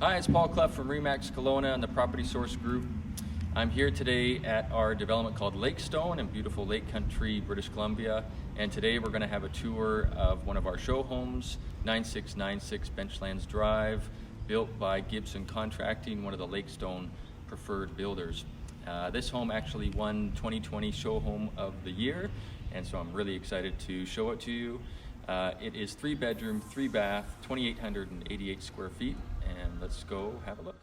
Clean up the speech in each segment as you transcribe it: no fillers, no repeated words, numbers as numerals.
Hi, it's Paul Cluff from Remax Kelowna and the Property Source Group. I'm here today at our development called Lakestone in beautiful Lake Country, British Columbia. And today we're going to have a tour of one of our show homes, 9696 Benchlands Drive, built by Gibson Contracting, one of the Lakestone preferred builders. This home actually won 2020 Show Home of the Year, and so I'm really excited to show it to you. It is 3 bedroom, 3 bath, 2,888 square feet, and let's go have a look.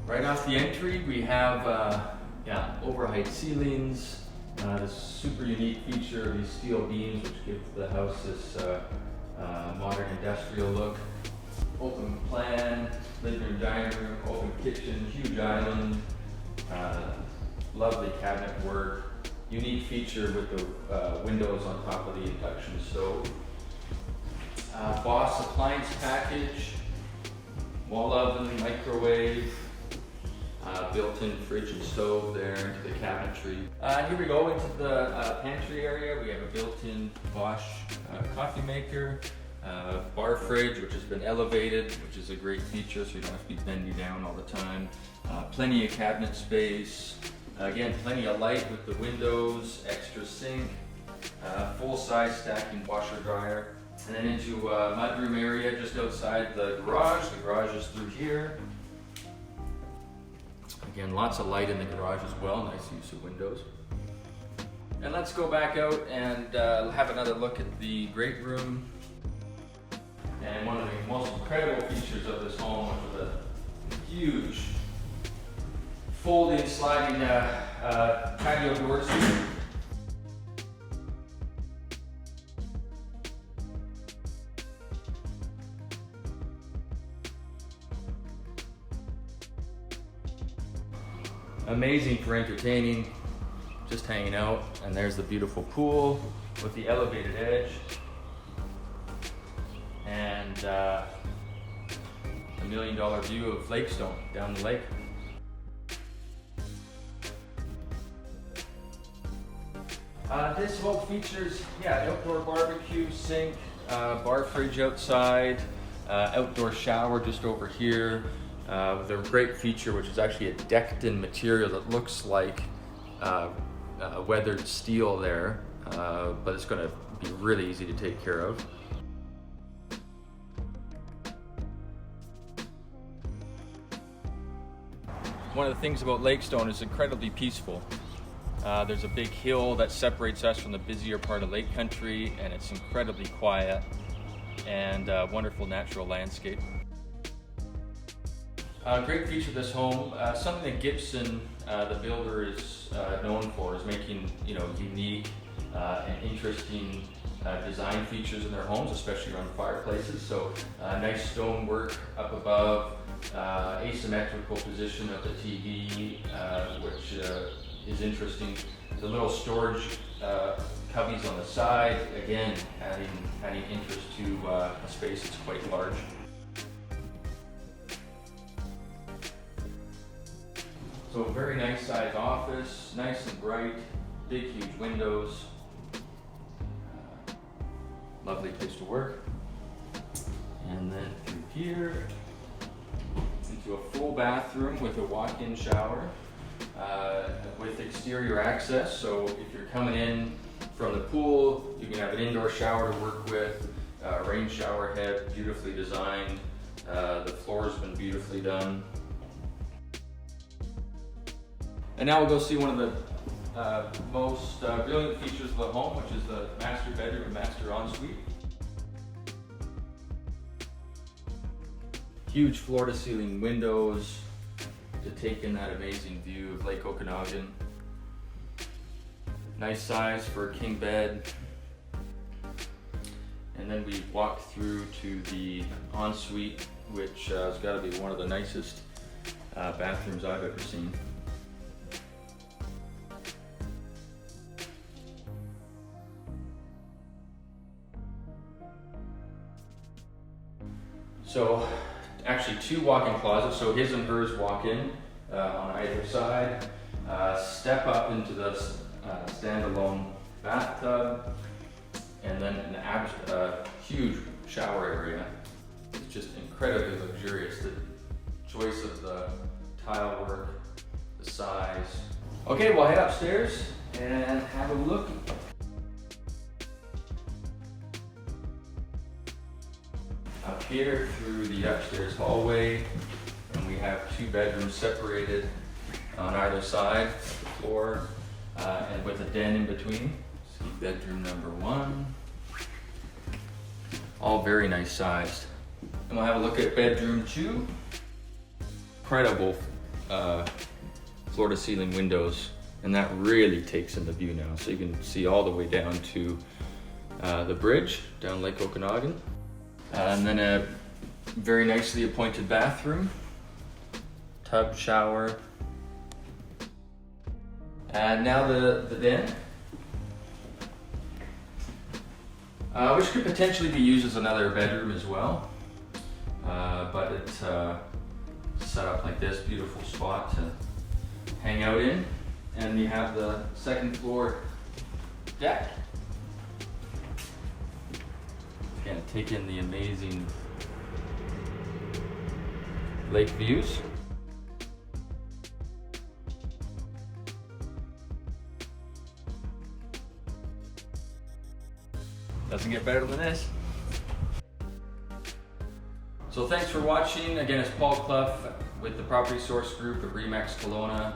Right off the entry, we have overheight ceilings, this super unique feature of these steel beams which give the house this modern industrial look. Open plan, living room, dining room, open kitchen, huge island, lovely cabinet work, unique feature with the windows on top of the induction stove. Boss appliance package, wall oven, microwave, built-in fridge and stove there into the cabinetry. Here we go into the pantry area. We have a built-in Bosch coffee maker, bar fridge which has been elevated, which is a great feature so you don't have to be bending down all the time. Plenty of cabinet space. Again, plenty of light with the windows, extra sink, full-size stacking washer dryer. And then into a mudroom area just outside the garage. The garage is through here. Again, lots of light in the garage as well, nice use of windows. And let's go back out and have another look at the great room. And one of the most incredible features of this home was the huge folding, sliding patio doors. Amazing for entertaining, just hanging out. And there's the beautiful pool with the elevated edge. And a $1 million view of Lakestone down the lake. This home features, outdoor barbecue, sink, bar fridge outside, outdoor shower just over here. With a great feature, which is actually a decked-in material that looks like weathered steel there, but it's going to be really easy to take care of. One of the things about Lakestone is incredibly peaceful. There's a big hill that separates us from the busier part of Lake Country, and it's incredibly quiet and wonderful natural landscape. Great feature of this home, something that Gibson, the builder, is known for, is making unique and interesting design features in their homes, especially around fireplaces. So nice stonework up above, asymmetrical position of the TV, which is interesting. The little storage cubbies on the side, again adding interest to a space that's quite large. So a very nice sized office, nice and bright, big huge windows, lovely place to work. And then through here, into a full bathroom with a walk-in shower with exterior access. So if you're coming in from the pool, you can have an indoor shower to work with, rain shower head, beautifully designed. The floor's been beautifully done. And now we'll go see one of the most brilliant features of the home, which is the master bedroom and master ensuite. Huge floor-to-ceiling windows to take in that amazing view of Lake Okanagan. Nice size for a king bed. And then we walk through to the ensuite, which has got to be one of the nicest bathrooms I've ever seen. So actually 2 walk-in closets, so his and hers walk in on either side. Step up into the standalone bathtub, and then a huge shower area. It's just incredibly luxurious. The choice of the tile work, the size. Okay, we'll head upstairs and have a look. Up here through the upstairs hallway, and we have 2 bedrooms separated on either side of the floor, and with a den in between. See bedroom number 1. All very nice sized. And we'll have a look at bedroom 2. Incredible floor to ceiling windows, and that really takes in the view now. So you can see all the way down to the bridge down Lake Okanagan. And then a very nicely appointed bathroom, tub, shower. And now the den, which could potentially be used as another bedroom as well. But it's set up like this, beautiful spot to hang out in. And you have the 2nd floor deck. Again, take in the amazing lake views. Doesn't get better than this. So thanks for watching. Again, it's Paul Cluff with the Property Source Group of Remax Kelowna.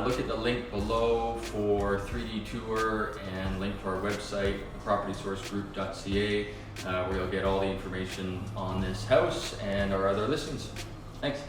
Look at the link below for 3D tour and link to our website, propertysourcegroup.ca, where you'll get all the information on this house and our other listings. Thanks.